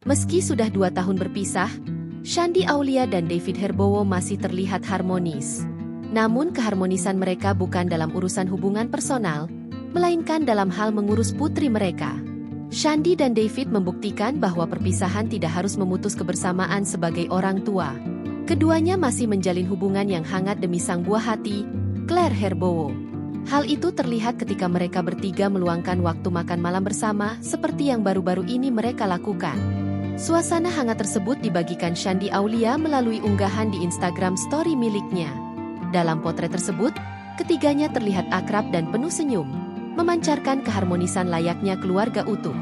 Meski sudah 2 tahun berpisah, Shandy Aulia dan David Herbowo masih terlihat harmonis. Namun keharmonisan mereka bukan dalam urusan hubungan personal, melainkan dalam hal mengurus putri mereka. Shandy dan David membuktikan bahwa perpisahan tidak harus memutus kebersamaan sebagai orang tua. Keduanya masih menjalin hubungan yang hangat demi sang buah hati, Claire Herbowo. Hal itu terlihat ketika mereka bertiga meluangkan waktu makan malam bersama seperti yang baru-baru ini mereka lakukan. Suasana hangat tersebut dibagikan Shandy Aulia melalui unggahan di Instagram Story miliknya. Dalam potret tersebut, ketiganya terlihat akrab dan penuh senyum, memancarkan keharmonisan layaknya keluarga utuh.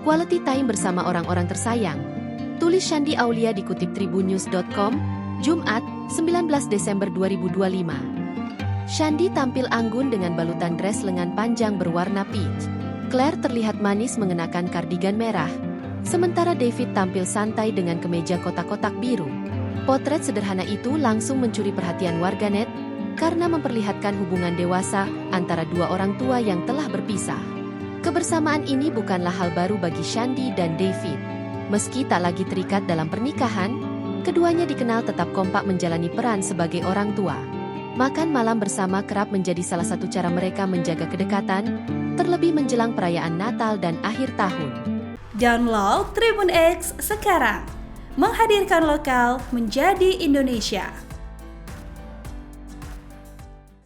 Quality time bersama orang-orang tersayang, tulis Shandy Aulia dikutip tribunnews.com, Jumat, 19 Desember 2025. Shandy tampil anggun dengan balutan dress lengan panjang berwarna peach. Claire terlihat manis mengenakan kardigan merah, sementara David tampil santai dengan kemeja kotak-kotak biru. Potret sederhana itu langsung mencuri perhatian warganet karena memperlihatkan hubungan dewasa antara dua orang tua yang telah berpisah. Kebersamaan ini bukanlah hal baru bagi Shandy dan David. Meski tak lagi terikat dalam pernikahan, keduanya dikenal tetap kompak menjalani peran sebagai orang tua. Makan malam bersama kerap menjadi salah satu cara mereka menjaga kedekatan, terlebih menjelang perayaan Natal dan akhir tahun. Download Tribun X sekarang, menghadirkan lokal menjadi Indonesia.